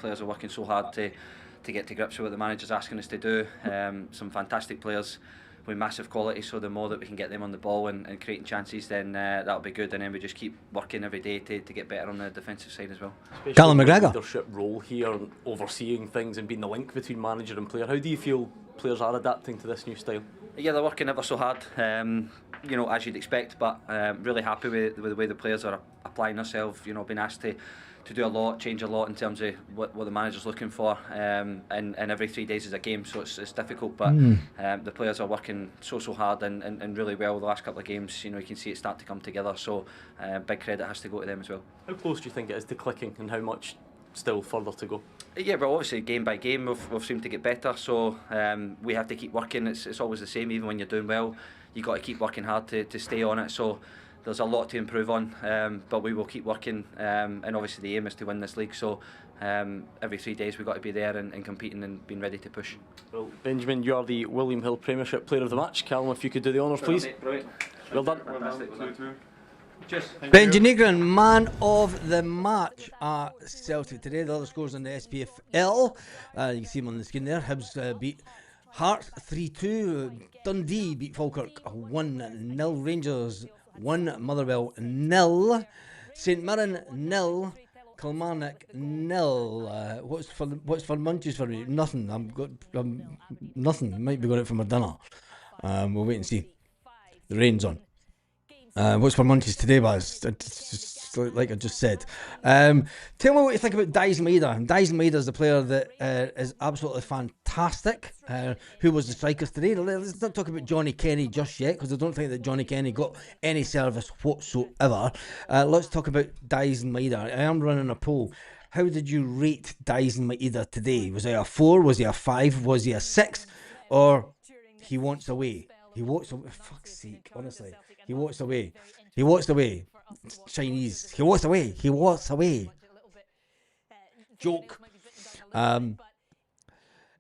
players are working so hard to get to grips with what the manager's asking us to do. Some fantastic players with massive quality, so the more that we can get them on the ball and creating chances, then that'll be good, and then we just keep working every day to get better on the defensive side as well. Callum McGregor. Leadership role here, overseeing things and being the link between manager and player. How do you feel players are adapting to this new style? Yeah, they're working ever so hard, as you'd expect, but really happy with the way the players are applying themselves, being asked to do a lot, change a lot in terms of what the manager's looking for, and every 3 days is a game, so it's difficult, but the players are working so hard and really well the last couple of games. You can see it start to come together, so big credit has to go to them as well. How close do you think it is to clicking, and how much still further to go? Yeah, but obviously game by game we've seemed to get better, so we have to keep working. It's always the same, even when you're doing well, you've got to keep working hard to stay on it, so there's a lot to improve on, but we will keep working, and obviously the aim is to win this league, so every 3 days we've got to be there and competing and being ready to push. Well, Benjamin, you are the William Hill Premiership Player of the Match. Callum, if you could do the honours, please. Brilliant. Well done. Cheers. Benji Negron, man of the match at Celtic today. The other scores in the SPFL, you can see them on the screen there. Hibs beat Hearts 3-2. Dundee beat Falkirk 1-0. Rangers 1, Motherwell 0. St Mirren 0. Kilmarnock 0. What's for munchies for me? Nothing. I'm nothing. Might be going out for my dinner. We'll wait and see. The rain's on. What's for munchies today, Baz? It's just like I just said. Tell me what you think about Daizen Maeda. Daizen Maeda is the player that is absolutely fantastic. Who was the strikers today? Let's not talk about Johnny Kenny just yet, because I don't think that Johnny Kenny got any service whatsoever. Let's talk about Daizen Maeda. I am running a poll. How did you rate Daizen Maeda today? Was he a 4? Was he a 5? Was he a 6? Or he wants away? He walks away. For fuck's sake, honestly. He walks away. He walks away. It's Chinese. He walks away. He walks away. Joke. In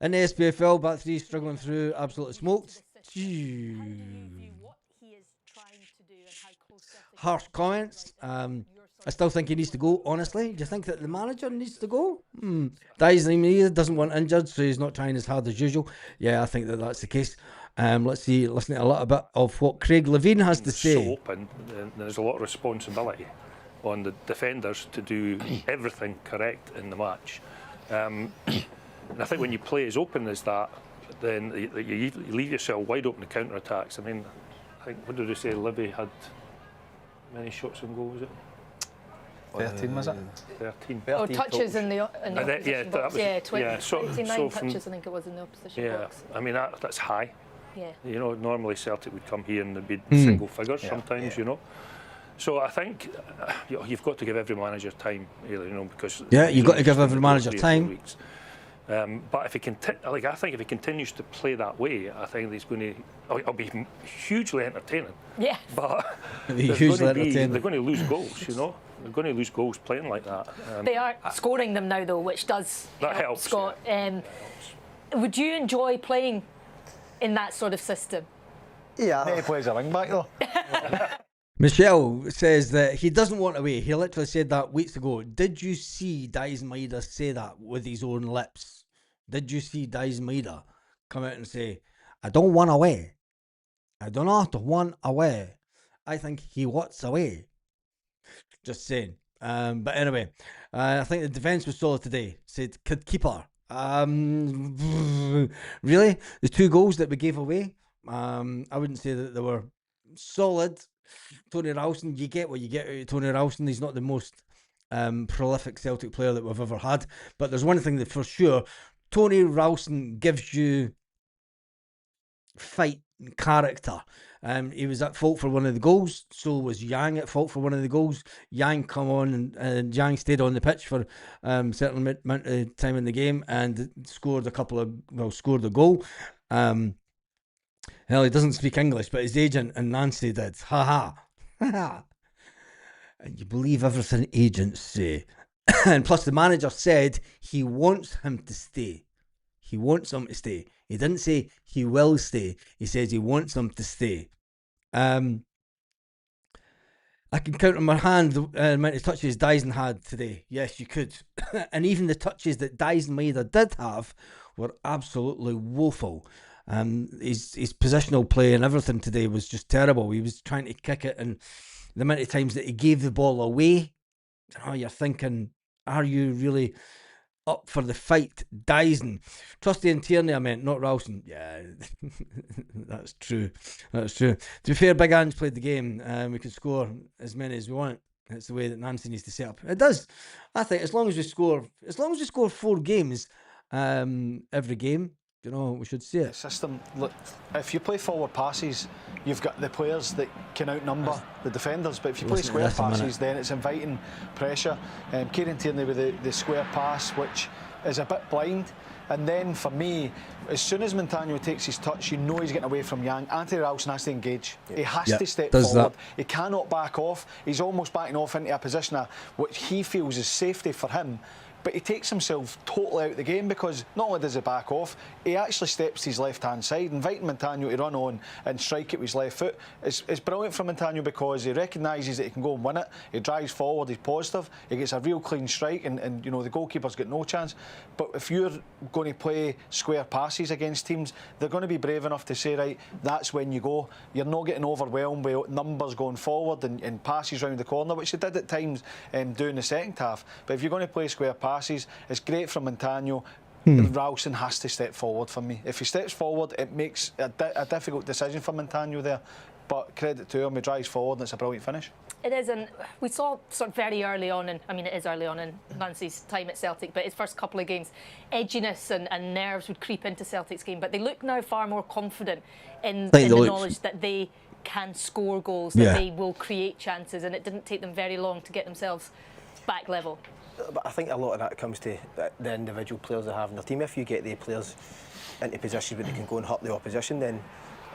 the SPFL, back three struggling through, absolutely smoked. Harsh comments. I still think he needs to go, honestly. Do you think that the manager needs to go? Daizen doesn't want injured, so he's not trying as hard as usual. Yeah, I think that that's the case. Let's listen to a little bit of what Craig Levine has to say. So open, there's a lot of responsibility on the defenders to do everything correct in the match. And I think when you play as open as that, then you leave yourself wide open to counter-attacks. I mean, I think, what did we say, Livy had many shots on goal, was it? 13, was it? 13. Oh, touches in the opposition box. Yeah, 29 touches I think it was in the opposition box. I mean, that's high. Yeah. Normally Celtic would come here and there'd be single figures sometimes, So I think you've got to give every manager time, because you've got to give every manager time. But if he I think if he continues to play that way, I think he's going to. It'll be hugely entertaining. Yeah. But they're going to lose goals. They're going to lose goals playing like that. They are scoring them now, though, which does help, Scott. Yeah. Would you enjoy playing in that sort of system? Yeah, he plays a wing back though. Michelle says that he doesn't want away. He literally said that weeks ago. Did you see Daizen Maeda say that with his own lips? Did you see Daizen Maeda come out and say, I don't want away. I do not want away. I think he wants away. Just saying. But anyway, I think the defence was solid today. Said, kid keeper. Really? The 2 goals that we gave away, I wouldn't say that they were solid. Tony Ralston, you get what you get out of Tony Ralston. He's not the most prolific Celtic player that we've ever had, but there's one thing that for sure, Tony Ralston gives you fight and character. He was at fault for one of the goals, so was Yang at fault for one of the goals. Yang come on and Yang stayed on the pitch for a certain amount of time in the game and scored a goal. Hell, he doesn't speak English, but his agent and Nancy did. Ha ha. And you believe everything agents say. And plus the manager said he wants him to stay. He wants him to stay. He didn't say he will stay. He says he wants him to stay. I I can count on my hand the amount of touches Dyson had today. Yes, you could. And even the touches that Dyson Maeda did have were absolutely woeful. His positional play and everything today was just terrible. He was trying to kick it, and the amount of times that he gave the ball away, you're thinking, are you really up for the fight? Dyson. Trusty and Tierney, I meant, not Ralston. Yeah, that's true. That's true. To be fair, Big Ange played the game. We could score as many as we want. It's the way that Nancy needs to set up. It does. I think as long as we score 4 games every game, we should see it. The system, look, if you play forward passes, you've got the players that can outnumber the defenders, but if you play square passes, then it's inviting pressure. Kieran Tierney with the square pass, which is a bit blind. And then for me, as soon as Montano takes his touch, he's getting away from Yang. Anthony Ralston has to engage. He has to step forward. He cannot back off. He's almost backing off into a position which he feels is safety for him. But he takes himself totally out of the game, because not only does he back off, he actually steps to his left-hand side, inviting Montano to run on and strike it with his left foot. It's brilliant from Montano, because he recognises that he can go and win it. He drives forward, he's positive, he gets a real clean strike, and the goalkeeper's got no chance. But if you're going to play square passes against teams, they're going to be brave enough to say, right, that's when you go. You're not getting overwhelmed with numbers going forward and passes round the corner, which he did at times during the second half. But if you're going to play square passes, it's great from Montano. Ralston has to step forward for me. If he steps forward, it makes a difficult decision for Montano there. But credit to him, he drives forward and it's a brilliant finish. It is, and we saw sort of very early on, and I mean it is early on in Nancy's time at Celtic, but his first couple of games, edginess and nerves would creep into Celtic's game. But they look now far more confident in the knowledge that they can score goals, that they will create chances, and it didn't take them very long to get themselves back level. But I think a lot of that comes to the individual players they have in their team. If you get the players into positions where they can go and hurt the opposition, then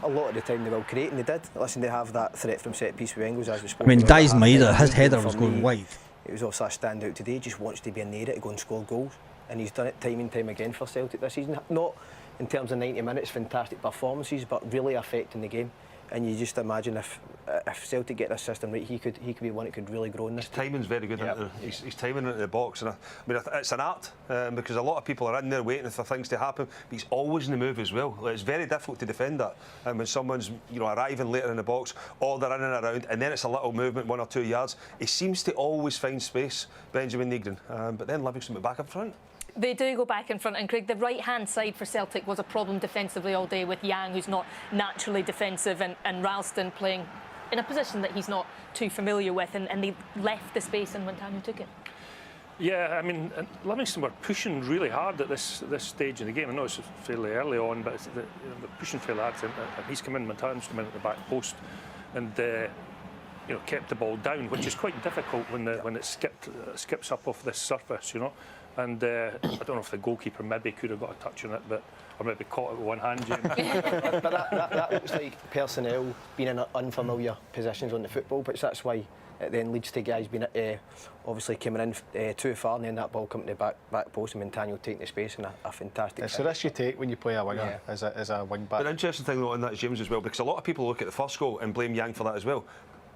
a lot of the time they will create, and they did. Listen, they have that threat from set piece with Engels, as we spoke about. I mean, Dyson Maeda, his header was going wide. It was also a standout today. He just wants to be in the area to go and score goals, and he's done it time and time again for Celtic this season. Not in terms of 90 minutes, fantastic performances, but really affecting the game. And you just imagine if Celtic get this system right, he could be one that could really grow in this. His timing's very good. He's timing into the box, and I mean it's an art because a lot of people are in there waiting for things to happen. But he's always in the move as well. It's very difficult to defend that when someone's arriving later in the box, or they're in and around, and then it's a little movement, 1 or 2 yards. He seems to always find space, Benjamin Negron. But then Livingston went back up front. They do go back in front, and Craig, the right-hand side for Celtic was a problem defensively all day, with Yang, who's not naturally defensive, and Ralston playing in a position that he's not too familiar with, and they left the space and Montano took it. Yeah, I mean, Livingston were pushing really hard at this stage in the game. I know it's fairly early on, but they're pushing fairly hard. And he's come in, Montano's come in at the back post, and kept the ball down, which is quite difficult when it skips up off this surface, And I don't know if the goalkeeper maybe could have got a touch on it, or maybe caught it with one hand, James. But that looks like personnel being in unfamiliar positions on the football pitch. That's why it then leads to guys being obviously coming in too far, and then that ball coming to the back post, and Montano taking the space, and a fantastic. It's the risk you take when you play a winger as a wing back. An interesting thing though on that, James, as well, because a lot of people look at the first goal and blame Yang for that as well.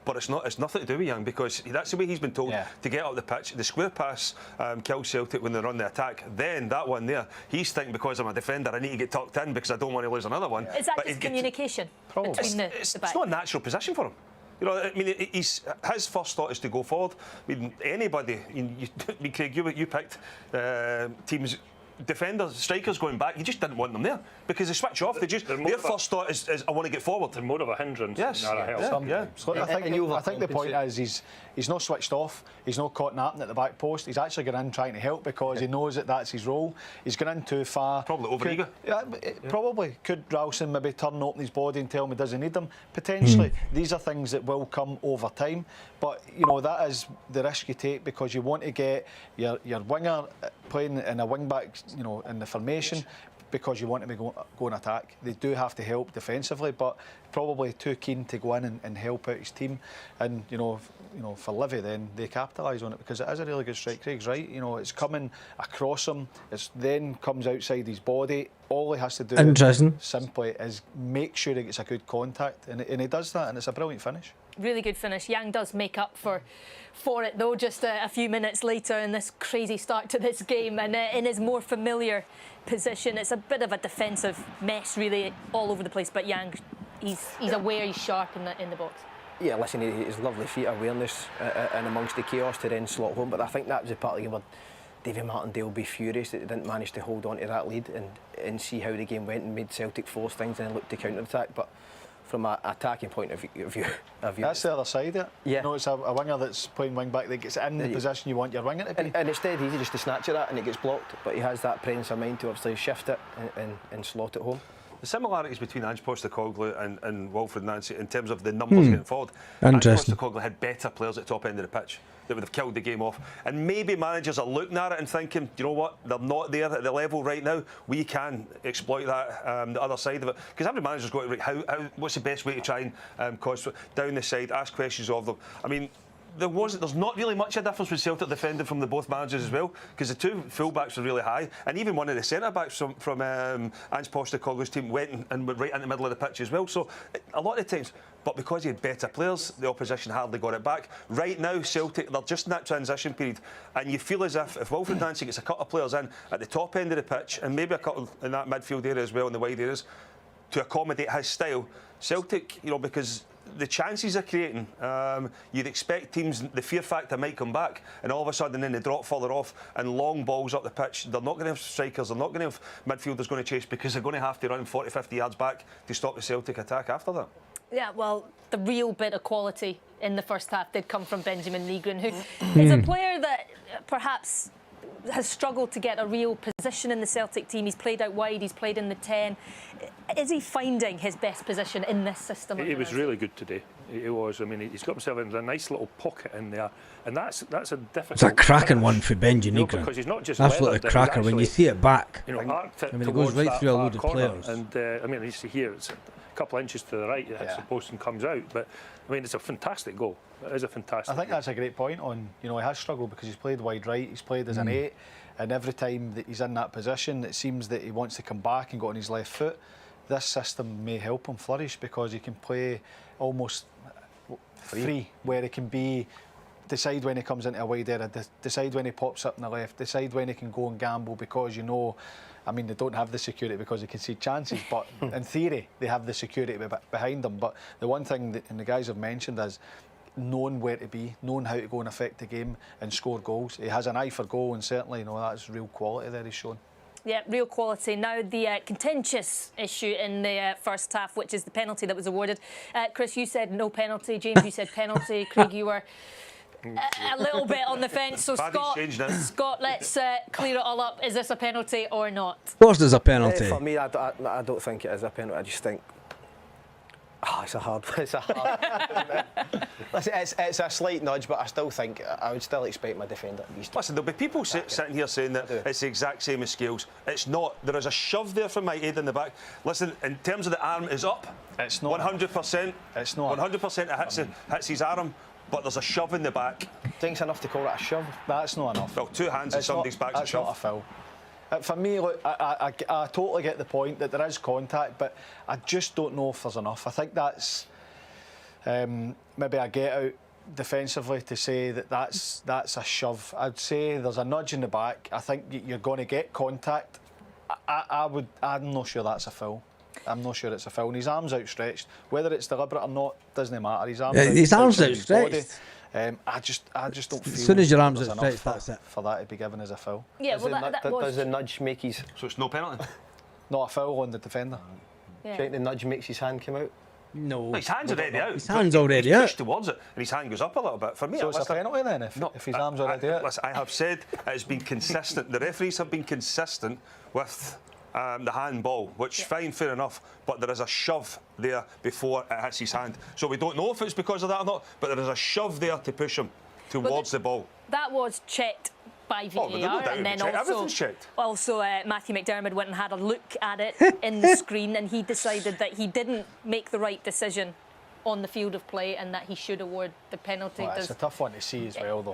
But it's nothing to do with Young, because that's the way he's been told to get up the pitch. The square pass kills Celtic when they run the attack. Then that one there, he's thinking, because I'm a defender, I need to get tucked in because I don't want to lose another one. Is that just communication between the back? It's not a natural position for him. I mean, his first thought is to go forward. I mean, anybody, Craig, you picked teams. Defenders, strikers going back, you just didn't want them there because they switch off. Their first thought is I want to get forward. They're more of a hindrance. Yes. I think the point is he's not switched off. He's not caught napping at the back post. He's actually gone in trying to help because he knows that that's his role. He's gone in too far. Probably overeager. Probably. Could Ralston maybe turn open his body and tell him he doesn't need them? Potentially. These are things that will come over time. But that is the risk you take, because you want to get your winger playing in a wing back, in the formation, because you want to be go and attack. They do have to help defensively, but probably too keen to go in and help out his team. And for Livy, then they capitalise on it, because it is a really good strike. Craig's right. It's coming across him. It then comes outside his body. All he has to do simply is make sure he gets a good contact, and he does that, and it's a brilliant finish. Really good finish. Yang does make up for it though, just a few minutes later in this crazy start to this game, and in his more familiar position. It's a bit of a defensive mess really all over the place, but Yang, he's aware, he's sharp in the box. Yeah, listen, his lovely feet awareness and amongst the chaos to then slot home, but I think that was the part of the game where Davy Martindale will be furious that they didn't manage to hold on to that lead and see how the game went and made Celtic force things and then look to counter-attack. But from an attacking point of view, that's the other side of it. Yeah. You know, it's a winger that's playing wing back that gets in the position you want your winger to be. And it's dead easy just to snatch at that and it gets blocked, but he has that presence of mind to obviously shift it and slot it home. The similarities between Ange Postecoglou and Wilfred Nancy in terms of the numbers getting forward. Interesting. Ange Postecoglou had better players at the top end of the pitch that would have killed the game off. And maybe managers are looking at it and thinking, do you know what, they're not there at the level right now. We can exploit that, the other side of it. Because every manager's got to, what's the best way to try and cause down the side, ask questions of them. I mean, there's not really much of a difference with Celtic defending from the both managers as well, because the two full-backs were really high, and even one of the centre-backs from Ange Postecoglou's team went and went right in the middle of the pitch as well. So a lot of times, but because he had better players, the opposition hardly got it back. Right now, Celtic, they're just in that transition period, and you feel as if Wilfred Nancy gets a couple of players in at the top end of the pitch, and maybe a couple in that midfield area as well, in the wide areas, to accommodate his style, Celtic, because the chances they're creating, you'd expect teams, the fear factor might come back, and all of a sudden then they drop further off and long balls up the pitch. They're not going to have strikers, they're not going to have midfielders going to chase, because they're going to have to run 40-50 yards back to stop the Celtic attack after that. Yeah, well, the real bit of quality in the first half did come from Benjamin Liegren, who is a player that perhaps has struggled to get a real position in the Celtic team. He's played out wide, he's played in the 10. Is he finding his best position in this system? He was really good today. He was. I mean, he's got himself in a nice little pocket in there, and that's a difficult. It's a cracking one for Benjamin Liegren. Because he's not just absolutely a cracker when you see it back. Arced it, I mean, it goes right through a load of players. And I mean, you see here, it's a couple of inches to the right. It hits the post and comes out. But I mean, it's a fantastic goal. It is a fantastic. I think that's a great point on. He has struggled because he's played wide right. He's played as an 8, and every time that he's in that position, it seems that he wants to come back and go on his left foot. This system may help him flourish because he can play almost free, where he can decide when he comes into a wide area, decide when he pops up on the left, decide when he can go and gamble, because I mean, they don't have the security because they can see chances, but in theory they have the security behind them. But the one thing that the guys have mentioned is knowing where to be, knowing how to go and affect the game and score goals. He has an eye for goal, and certainly that's real quality there he's shown. Yeah, real quality. Now the contentious issue in the first half, which is the penalty that was awarded. Chris, you said no penalty. James, you said penalty. Craig, you were a little bit on the fence. So Scott, let's clear it all up. Is this a penalty or not? Of course there's a penalty. For me, I don't think it is a penalty. I just think it's a hard one. Listen, it's a slight nudge, but I would still expect my defender at least. Listen, there'll be people sitting here saying that it's the exact same as Scales. It's not. There is a shove there from Mike Aid in the back. Listen, in terms of the arm is up. It's not. 100%. It's not. 100% it hits his arm, but there's a shove in the back. Think's enough to call it a shove? That's not enough. Well, two hands in somebody's back's a shove. That's not a foul. For me, look, I totally get the point that there is contact, but I just don't know if there's enough. I think that's maybe a get out defensively to say that's a shove. I'd say there's a nudge in the back. I think you're going to get contact. I'm not sure that's a foul. I'm not sure it's a foul. And his arm's outstretched. Whether it's deliberate or not doesn't matter. His arm's outstretched. I just don't feel. As soon as your arm's outstretched, that's it. For that to be given as a foul. Yeah, does the nudge make his? So it's no penalty. Not a foul on the defender. Yeah. Do you think the nudge makes his hand come out? No. His hand's already out. His hand's already out. He's pushed towards it, and his hand goes up a little bit. For me, So it's a penalty then if his arm's already out. Listen, I have said it's been consistent. The referees have been consistent with the handball, which fine, fair enough, but there is a shove there before it hits his hand. So we don't know if it's because of that or not, but there is a shove there to push him towards the ball. That was checked by VAR, and then also Matthew McDermott went and had a look at it in the screen, and he decided that he didn't make the right decision on the field of play and that he should award the penalty. It's a tough one to see as well, though.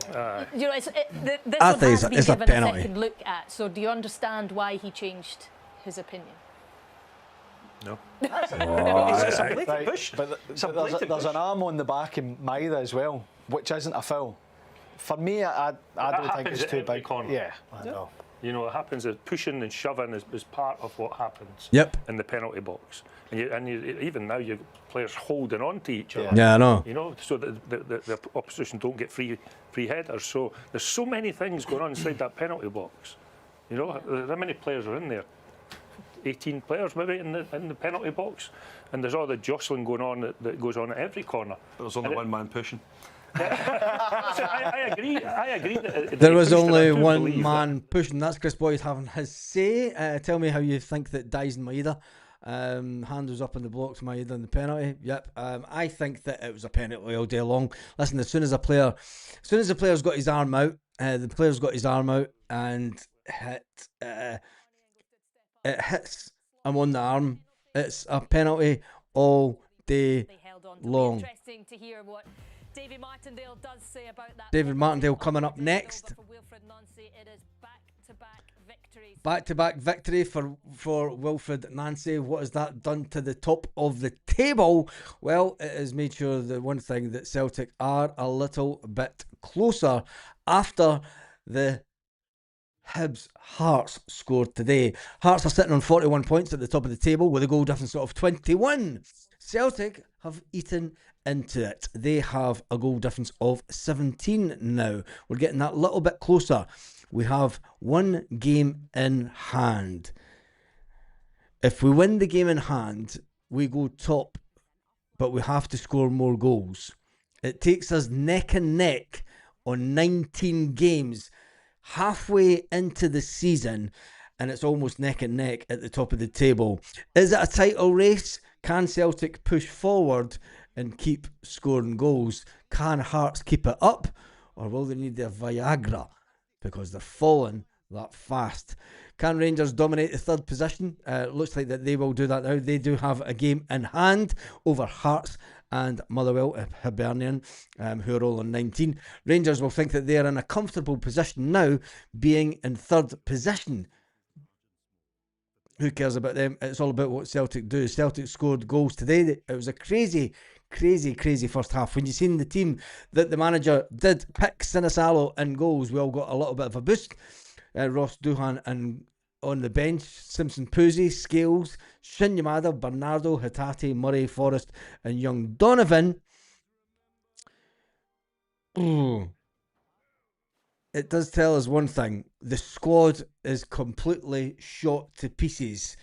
This one has been given a second look at. So do you understand why he changed his opinion? No. It's a blatant push. But It's a there's blatant an push. arm on the back of Maida as well, which isn't a foul. For me, I don't think happens it's too at every big. corner. Yeah, I know. You know, it happens. Pushing and shoving is part of what happens. Yep. In the penalty box, and even now you players holding on to each other. Yeah, I know. You know, so that the opposition don't get free headers. So there's so many things going on inside that penalty box. You know, how many players are in there? 18 players maybe in the penalty box, and there's all the jostling going on that goes on at every corner. There's only one man pushing. I agree. That There he was pushed it. I only do one believe man pushing. That's Chris Boyd having his say. Tell me how you think that Dyson Maeda hand was up in the blocks, Maeda in the penalty. Yep. I think that it was a penalty all day long. Listen, as soon as the player's got his arm out, the player's got his arm out and it hits him on the arm. It's a penalty all day long. Interesting to hear what David Martindale does say about that. David Martindale coming up next. It is back-to-back victories. Back-to-back victory for Wilfred Nancy. What has that done to the top of the table? Well, it has made sure the one thing that Celtic are a little bit closer after the Hibs Hearts scored today. Hearts are sitting on 41 points at the top of the table with a goal difference of 21. Celtic have eaten into it. They have a goal difference of 17 now. We're getting that little bit closer. We have one game in hand. If we win the game in hand, we go top, but we have to score more goals. It takes us neck and neck on 19 games halfway into the season, and it's almost neck and neck at the top of the table. Is it a title race? Can Celtic push forward and keep scoring goals? Can Hearts keep it up, or will they need their Viagra because they're falling that fast? Can Rangers dominate the third position? Looks like that they will do that now. They do have a game in hand over Hearts and Motherwell, Hibernian, who are all on 19. Rangers will think that they are in a comfortable position now, being in third position. Who cares about them? It's all about what Celtic do. Celtic scored goals today. It was a crazy first half. When you seen the team that the manager did pick Sinisalo in goals, we all got a little bit of a boost. Ross Doohan and on the bench, Simpson Puzzi, Scales, Shin Yamada, Bernardo, Hatate, Murray, Forrest and young Donovan. Ooh. It does tell us one thing. The squad is completely shot to pieces.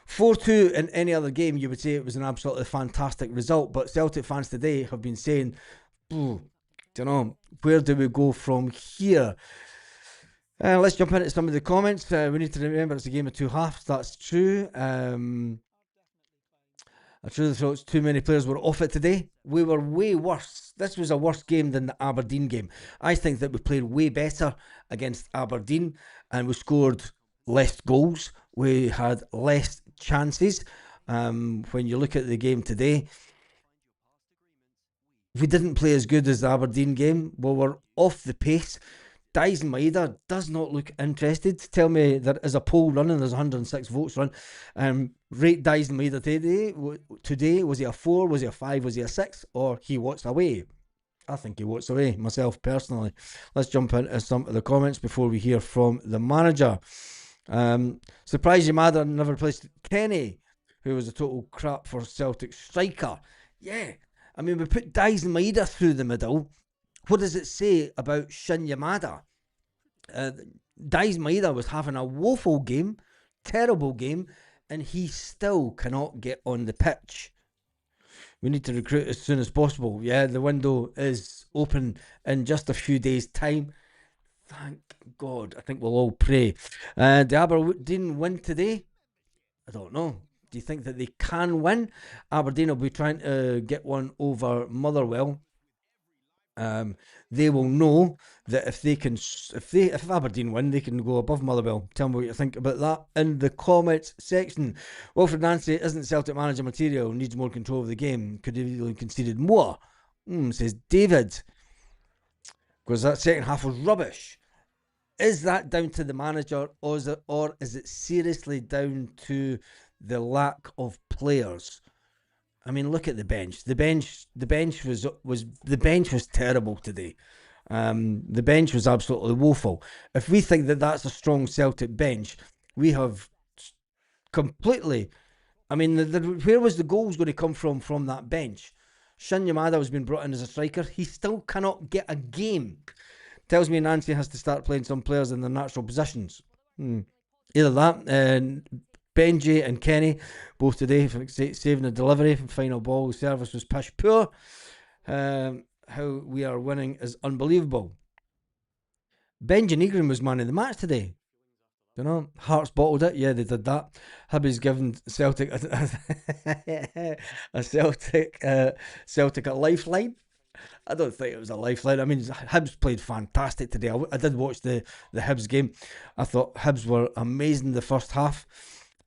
4-2 in any other game, you would say it was an absolutely fantastic result, but Celtic fans today have been saying, where do we go from here? Let's jump into some of the comments. We need to remember it's a game of two halves. That's true. I truly thought too many players were off it today. We were way worse. This was a worse game than the Aberdeen game. I think that we played way better against Aberdeen and we scored less goals. We had less chances. When you look at the game today, we didn't play as good as the Aberdeen game. We were off the pace. Dyson Maeda does not look interested. Tell me there is a poll running, there's 106 votes run. Rate Dyson Maeda today. Was he a 4, was he a 5, was he a 6, or he walks away? I think he walks away, myself personally. Let's jump into some of the comments before we hear from the manager. Surprised Yamada never replaced Kenny, who was a total crap for Celtic striker. Yeah, I mean, we put Dyson Maeda through the middle. What does it say about Shin Yamada? Dyson Maeda was having a woeful game, terrible game, and he still cannot get on the pitch. We need to recruit as soon as possible. Yeah, the window is open in just a few days' time. Thank God. I think we'll all pray. The Aberdeen win today? I don't know. Do you think that they can win? Aberdeen will be trying to get one over Motherwell. They will know that if Aberdeen win, they can go above Motherwell. Tell me what you think about that in the comments section. Wilfred Nancy isn't Celtic manager material, needs more control of the game. Could have really conceded more, says David, because that second half was rubbish. Is that down to the manager, or is it seriously down to the lack of players. I mean, look at the bench. The bench was terrible today. The bench was absolutely woeful. If we think that that's a strong Celtic bench, we have completely. I mean, where was the goals going to come from that bench? Shin Yamada has been brought in as a striker. He still cannot get a game. Tells me Nancy has to start playing some players in their natural positions. Either that, and Benji and Kenny, both today, saving the delivery. Final ball service was pish poor. How we are winning is unbelievable. Benji Negrin was man of the match today. You know, Hearts bottled it. Yeah, they did that. Hibby's given Celtic a Celtic a lifeline. I don't think it was a lifeline. I mean, Hibs played fantastic today. I did watch the Hibs game. I thought Hibs were amazing the first half.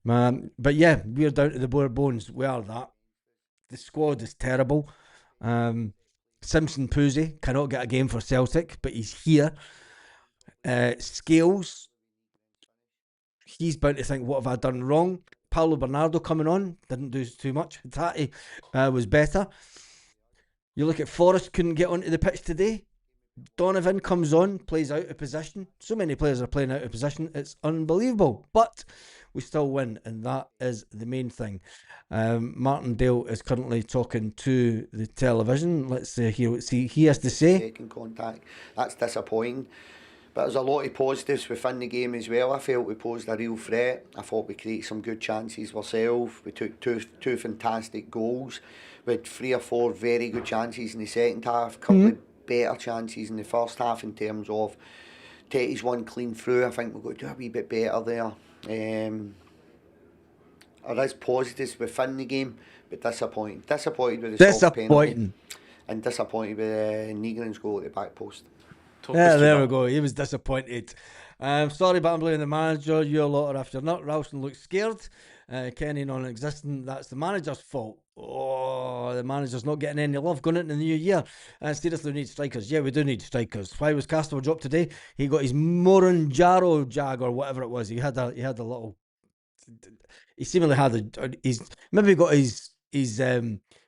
But yeah, we're down to the bare bones. We are that. The squad is terrible. Simpson Poosie cannot get a game for Celtic, but he's here. Scales, he's bound to think, what have I done wrong? Paulo Bernardo coming on, didn't do too much. Tati was better. You look at Forrest, couldn't get onto the pitch today. Donovan comes on, plays out of position. So many players are playing out of position, it's unbelievable. But we still win, and that is the main thing. Martindale is currently talking to the television. Let's hear what he has to say. Taking contact, that's disappointing. But there's a lot of positives within the game as well. I felt we posed a real threat. I thought we created some good chances ourselves. We took two fantastic goals. We had 3 or 4 very good chances in the second half. A couple of better chances in the first half in terms of Tetty's one clean through. I think we've got to do a wee bit better there. There is positives within the game, but disappointing. Disappointed with the soft penalty. And disappointed with Negrin's goal at the back post. Yeah, there we go. He was disappointed. Sorry, but I'm blaming the manager. You a lot are after nut. Ralston looks scared. Kenny non-existent. That's the manager's fault. Oh, the manager's not getting any love going into the new year. Seriously, we need strikers. Yeah, we do need strikers. Why was Castro dropped today? He got his Moranjaro jag or whatever it was. He had a little. He seemingly had maybe got his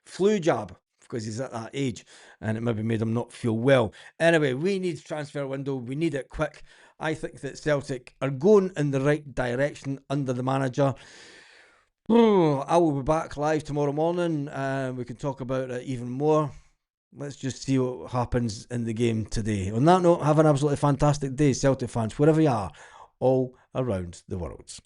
flu jab, because he's at that age, and it maybe made him not feel well. Anyway, we need transfer window. We need it quick. I think that Celtic are going in the right direction under the manager. I will be back live tomorrow morning. We can talk about it even more. Let's just see what happens in the game today. On that note, have an absolutely fantastic day, Celtic fans, wherever you are, all around the world.